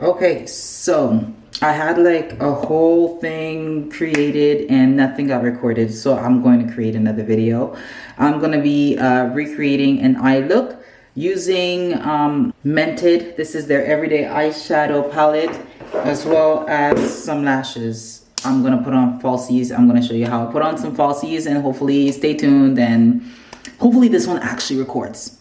Okay, so I had like a whole thing created and nothing got recorded, so I'm going to create another video. I'm going to be recreating an eye look using Mented. This is their everyday eyeshadow palette, as well as some lashes. I'm going to put on falsies. I'm going to show you how I put on some falsies, and hopefully stay tuned, and hopefully this one actually records.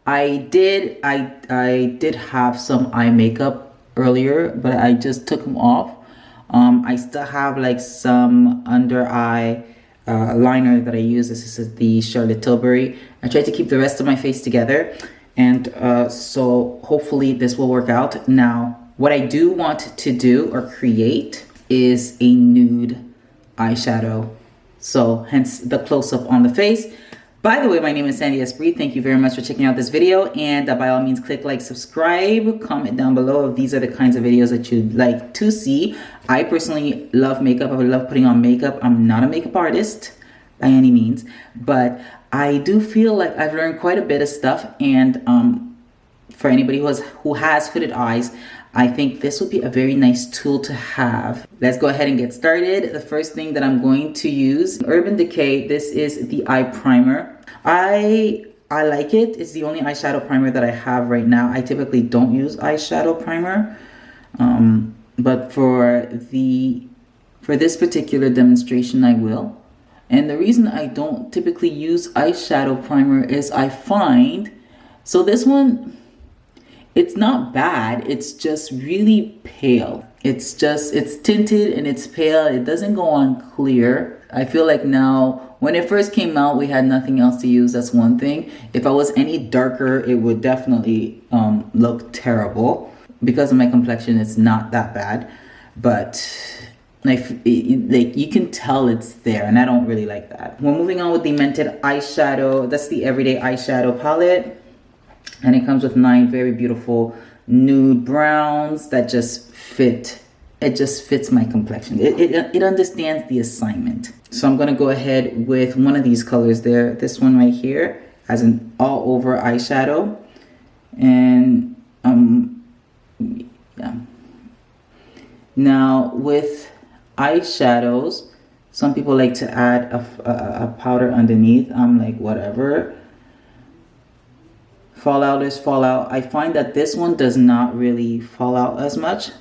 I did have some eye makeup earlier, but I just took them off. I still have like some under eye liner that I use. This is the Charlotte Tilbury. I tried to keep the rest of my face together, and so hopefully this will work out. Now, what I do want to do or create is a nude eyeshadow. So hence the close-up on the face. By the way, my name is Sandy Esprit. Thank you very much for checking out this video. And by all means, click like, subscribe, comment down below if these are the kinds of videos that you'd like to see. I personally love makeup. I love putting on makeup. I'm not a makeup artist by any means, but I do feel like I've learned quite a bit of stuff. And for anybody who has hooded eyes, I think this would be a very nice tool to have. Let's go ahead and get started. The first thing that I'm going to use, Urban Decay. This is the eye primer. I like it. It's the only eyeshadow primer that I have right now. I typically don't use eyeshadow primer, but for this particular demonstration, I will. And the reason I don't typically use eyeshadow primer is I find, so this one, it's not bad, it's just really pale. It's tinted and it's pale. It doesn't go on clear. I feel like now, when it first came out, we had nothing else to use. That's one thing. If I was any darker, it would definitely look terrible. Because of my complexion, it's not that bad. But like you can tell it's there, and I don't really like that. We're moving on with the Mented eyeshadow. That's the everyday eyeshadow palette. And it comes with 9 very beautiful nude browns that just fit. It just fits my complexion. It understands the assignment. So I'm going to go ahead with one of these colors there. This one right here as an all over eyeshadow. And yeah. Now with eyeshadows, some people like to add a powder underneath. I'm like, whatever. Fallout is fallout. I find that this one does not really fall out as much.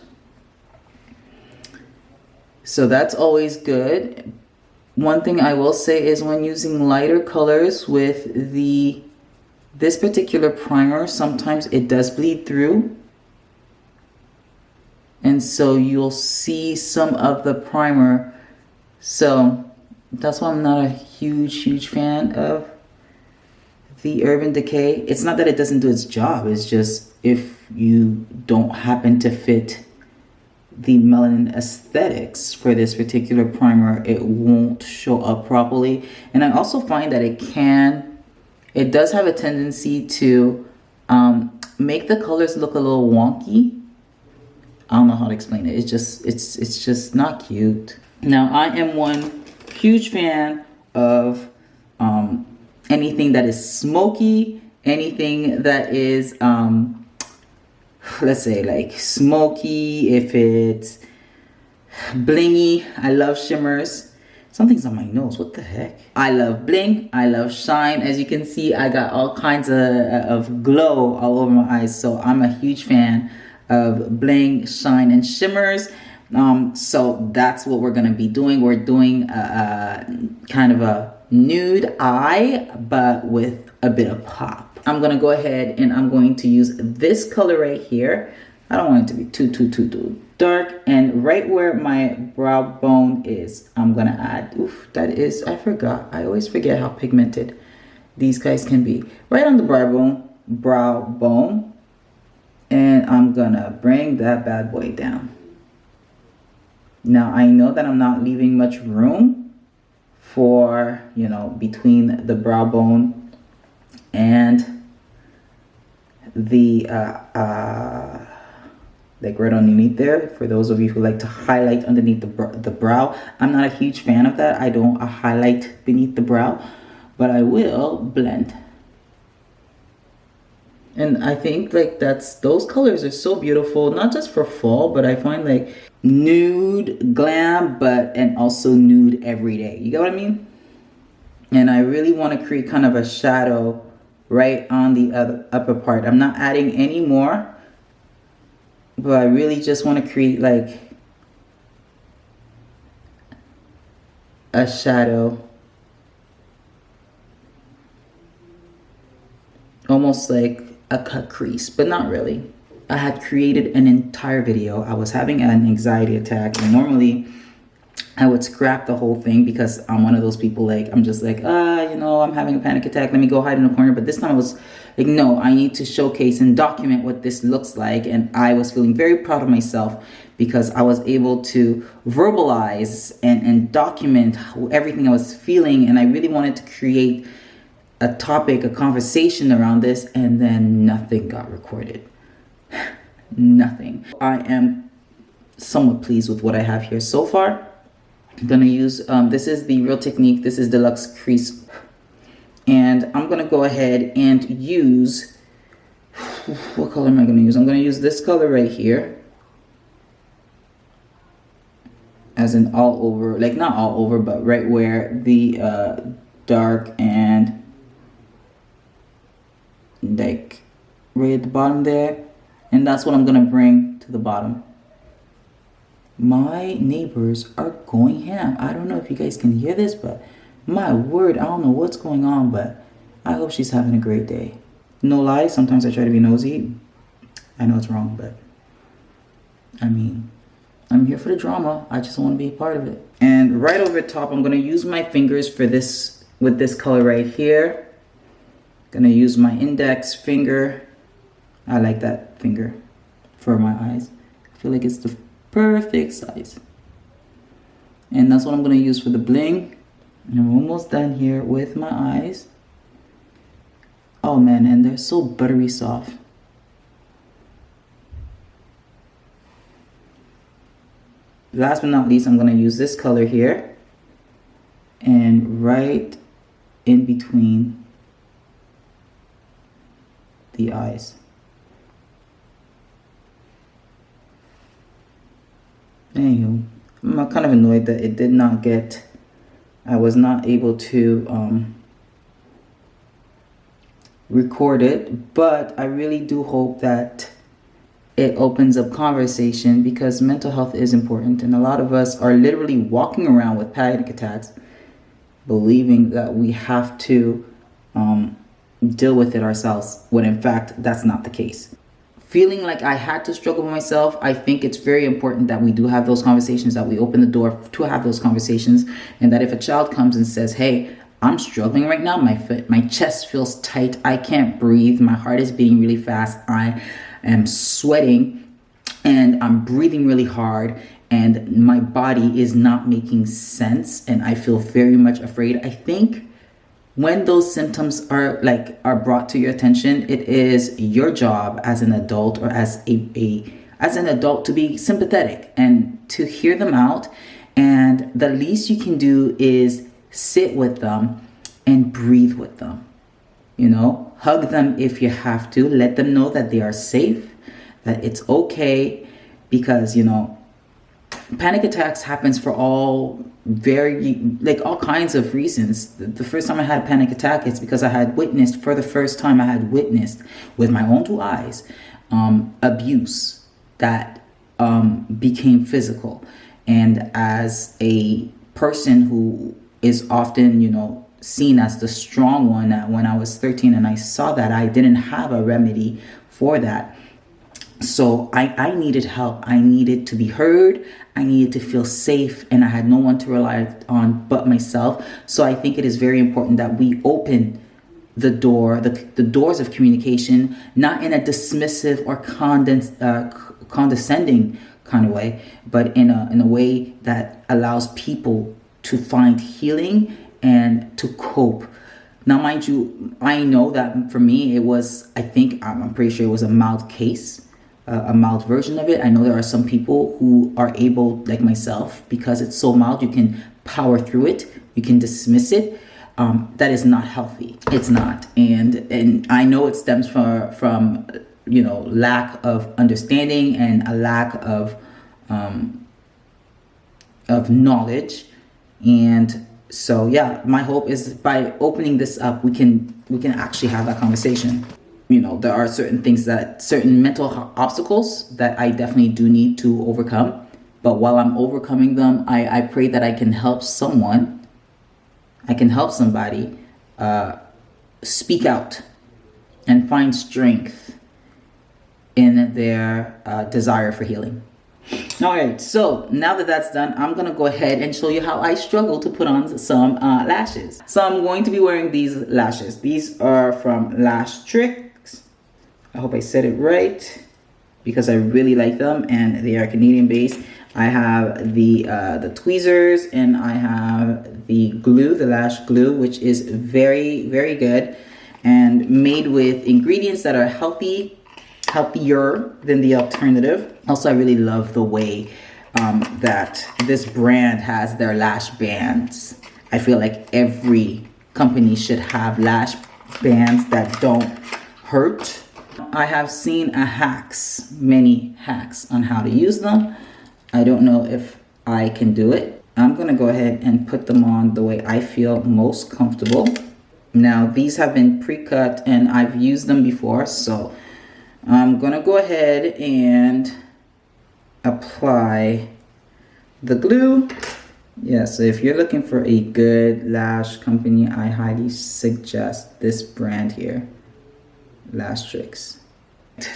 So that's always good. One thing I will say is when using lighter colors with this particular primer, sometimes it does bleed through. And so you'll see some of the primer. So that's why I'm not a huge fan of the Urban Decay. It's not that it doesn't do its job. It's just if you don't happen to fit the melanin aesthetics for this particular primer, it won't show up properly. And I also find that it does have a tendency to make the colors look a little wonky. I don't know how to explain it. It's just not cute. Now, I am one huge fan of anything that is smoky, anything that is let's say like smoky. If it's blingy, I love shimmers. Something's on my nose, what the heck? I love bling, I love shine. As you can see, I got all kinds of glow all over my eyes. So I'm a huge fan of bling, shine, and shimmers. So that's what we're gonna be doing. We're doing kind of a nude eye, but with a bit of pop. I'm gonna go ahead and I'm going to use this color right here. I don't want it to be too dark. And right where my brow bone is, I'm gonna add, I forgot. I always forget how pigmented these guys can be. Right on the brow bone. And I'm gonna bring that bad boy down. Now I know that I'm not leaving much room for, you know, between the brow bone and the like right underneath there. For those of you who like to highlight underneath the brow, I'm not a huge fan of that. I don't highlight beneath the brow, but I will blend. And I think like those colors are so beautiful, not just for fall, but I find like nude glam, and also nude every day. You get what I mean? And I really want to create kind of a shadow right on the upper part. I'm not adding any more, but I really just want to create like a shadow, almost like a cut crease, but not really. I had created an entire video. I was having an anxiety attack, and normally I would scrap the whole thing because I'm one of those people, like, I'm just like, you know, I'm having a panic attack, let me go hide in a corner. But this time I was like, no, I need to showcase and document what this looks like. And I was feeling very proud of myself because I was able to verbalize and document everything I was feeling. And I really wanted to create a topic, a conversation around this, and then nothing got recorded. Nothing. I am somewhat pleased with what I have here so far. I'm gonna use, this is the Real Technique, this is Deluxe Crease. And I'm gonna go ahead and use, what color am I gonna use? I'm gonna use this color right here. As in all over, like not all over, but right where the dark and like right at the bottom there. And that's what I'm gonna bring to the bottom. My neighbors are going ham. I don't know if you guys can hear this, but my word, I don't know what's going on, but I hope she's having a great day. No lie, sometimes I try to be nosy. I know it's wrong, but I mean, I'm here for the drama. I just want to be a part of it. And right over top, I'm going to use my fingers for this, with this color right here. Going to use my index finger. I like that finger for my eyes. I feel like it's the perfect size. And that's what I'm going to use for the bling. And I'm almost done here with my eyes. Oh man, and they're so buttery soft. Last but not least, I'm going to use this color here. And right in between the eyes. Anywho, I'm kind of annoyed that it did not get, I was not able to record it, but I really do hope that it opens up conversation, because mental health is important, and a lot of us are literally walking around with panic attacks, believing that we have to deal with it ourselves, when in fact that's not the case. Feeling like I had to struggle with myself, I think it's very important that we do have those conversations, that we open the door to have those conversations, and that if a child comes and says, hey, I'm struggling right now, my chest feels tight, I can't breathe, my heart is beating really fast, I am sweating, and I'm breathing really hard, and my body is not making sense, and I feel very much afraid. I think when those symptoms are brought to your attention, it is your job as an adult, or as an adult, to be sympathetic and to hear them out. And the least you can do is sit with them and breathe with them. You know, hug them if you have to. Let them know that they are safe, that it's okay, because, you know, panic attacks happens for all kinds of reasons. The first time I had a panic attack, it's because I had witnessed, for the first time I had witnessed with my own two eyes, abuse that became physical. And as a person who is often, you know, seen as the strong one, when I was 13 and I saw that, I didn't have a remedy for that. So I needed help. I needed to be heard. I needed to feel safe, and I had no one to rely on but myself. So I think it is very important that we open the doors of communication, not in a dismissive or condescending kind of way, but in a way that allows people to find healing and to cope. Now, mind you, I know that for me, it was, I'm pretty sure it was a mild case. a mild version of it. I know there are some people who are able, like myself, because it's so mild, you can power through it, you can dismiss it. That is not healthy. It's not. And I know it stems from you know, lack of understanding and a lack of knowledge. And so yeah, my hope is by opening this up, we can actually have that conversation. You know, there are certain things certain mental obstacles that I definitely do need to overcome. But while I'm overcoming them, I pray that I can help someone. I can help somebody speak out and find strength in their desire for healing. All right, so now that that's done, I'm gonna go ahead and show you how I struggle to put on some lashes. So I'm going to be wearing these lashes. These are from Lashtrix. I hope I said it right because I really like them and they are Canadian based. I have the tweezers and I have the glue, the lash glue, which is very, very good and made with ingredients that are healthier than the alternative. Also, I really love the way that this brand has their lash bands. I feel like every company should have lash bands that don't hurt. I have seen many hacks on how to use them. I don't know if I can do it. I'm gonna go ahead and put them on the way I feel most comfortable. Now, these have been pre-cut and I've used them before, so I'm gonna go ahead and apply the glue. Yeah, so if you're looking for a good lash company, I highly suggest this brand here, Lashtrix.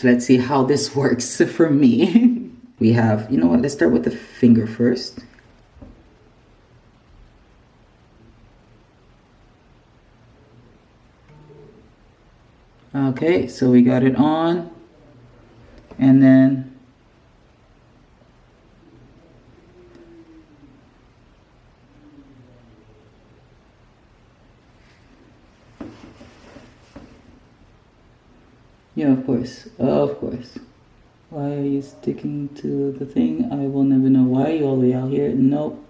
Let's see how this works for me. We have, you know what, let's start with the finger first. Okay, so we got it on. And then yeah, of course. Why are you sticking to the thing? I will never know. Why are you all the way out here? Nope.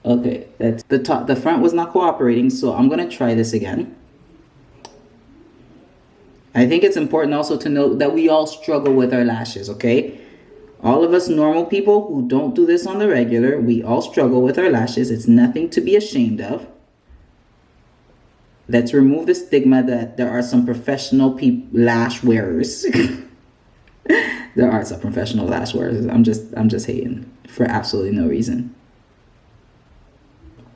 Okay, that's the top. The front was not cooperating, so I'm gonna try this again. I think it's important also to note that we all struggle with our lashes, okay? All of us normal people who don't do this on the regular, we all struggle with our lashes. It's nothing to be ashamed of. Let's remove the stigma that there are some professional lash wearers. There are some professional lash wearers. I'm just hating for absolutely no reason.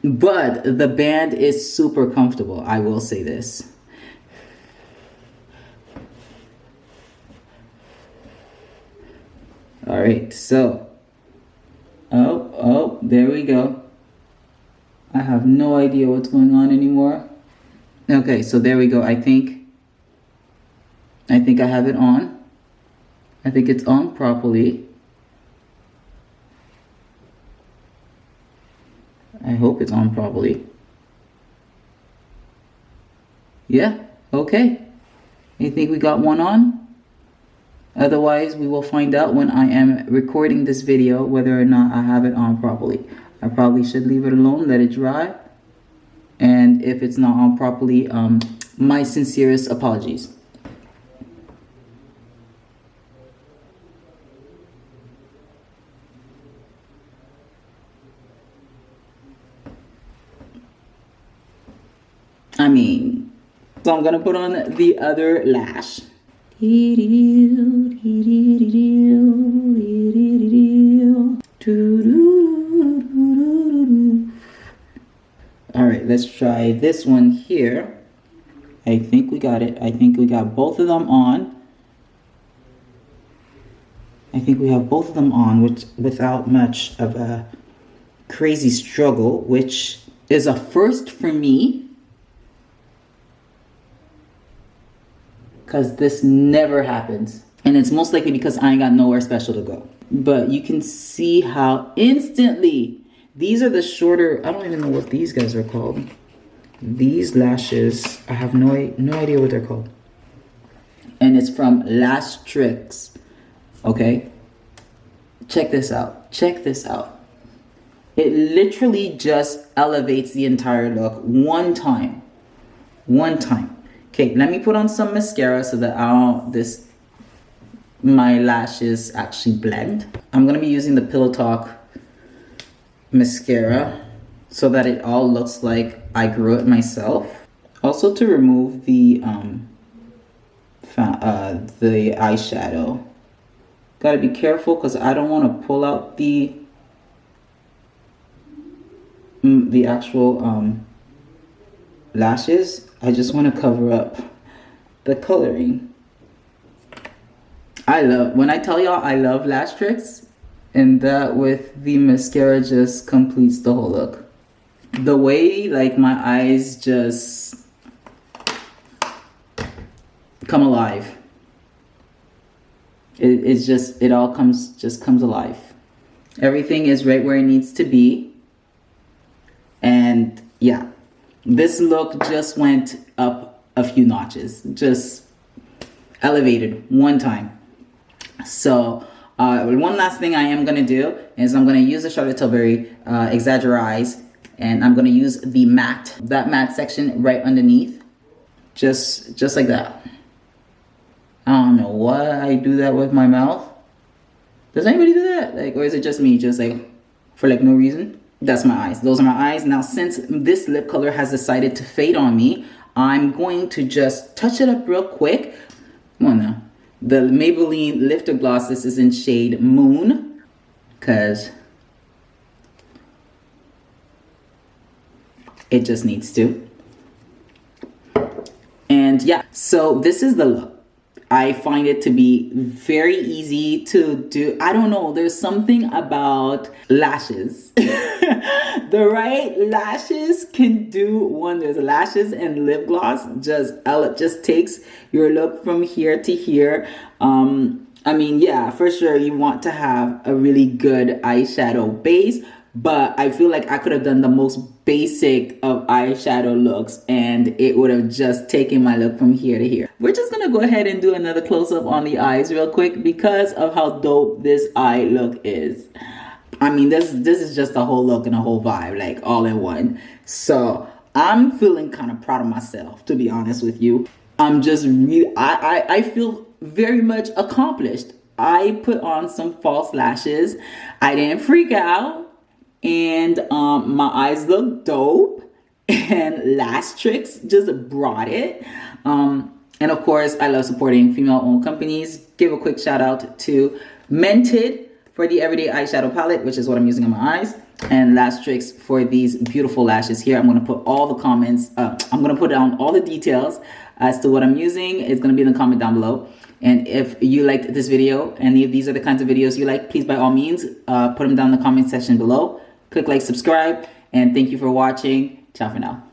But the band is super comfortable. I will say this. All right, so, oh, there we go. I have no idea what's going on anymore. Okay, so there we go. I think I have it on. I think it's on properly. I hope it's on properly. Yeah, okay. I think we got one on. Otherwise, we will find out when I am recording this video whether or not I have it on properly. I probably should leave it alone, let it dry. And if it's not on properly, my sincerest apologies. So I'm gonna put on the other lash. All right, let's try this one here. I think we got it. I think we got both of them on. I think we have both of them on without much of a crazy struggle, which is a first for me. Because this never happens. And it's most likely because I ain't got nowhere special to go. But you can see how instantly, these are the shorter, I don't even know what these guys are called. These lashes, I have no idea what they're called. and it's from Lashtrix. Okay, check this out. Check this out. It literally just elevates the entire look one time. One time. Okay, let me put on some mascara so that my lashes actually blend. I'm gonna be using the Pillow Talk mascara so that it all looks like I grew it myself. Also to remove the eyeshadow. Gotta be careful because I don't want to pull out the actual lashes. I just want to cover up the coloring. When I tell y'all I love Lashtrix, and that with the mascara just completes the whole look. The way like my eyes just come alive. It all comes alive. Everything is right where it needs to be. And yeah, this look just went up a few notches, just elevated one time. So one last thing I am gonna do is I'm gonna use the Charlotte Tilbury Exaggerize, and I'm gonna use the matte, that matte section right underneath, just like that. I don't know why I do that with my mouth. Does anybody do that? Like, or is it just me, just like for like no reason? That's my eyes. Those are my eyes. Now, since this lip color has decided to fade on me, I'm going to just touch it up real quick. Come on now. The Maybelline Lifter Gloss, this is in shade Moon, because it just needs to. And yeah, so this is the look. I find it to be very easy to do. I don't know, there's something about lashes. The right lashes can do wonders. Lashes and lip gloss just takes your look from here to here. I mean, yeah, for sure you want to have a really good eyeshadow base, but I feel like I could have done the most basic of eyeshadow looks and it would have just taken my look from here to here. We're just gonna go ahead and do another close-up on the eyes real quick because of how dope this eye look is. I mean, this is just a whole look and a whole vibe, like all in one. So I'm feeling kind of proud of myself, to be honest with you. I'm just really, I feel very much accomplished. I put on some false lashes. I didn't freak out. And my eyes look dope, and Lashtrix just brought it. And of course, I love supporting female-owned companies. Give a quick shout out to Mented for the Everyday Eyeshadow Palette, which is what I'm using on my eyes, and Lashtrix for these beautiful lashes here. I'm going to put all the comments, I'm going to put down all the details as to what I'm using. It's going to be in the comment down below. And if you liked this video, and if these are the kinds of videos you like, please by all means, put them down in the comment section below. Click like, subscribe, and thank you for watching. Ciao for now.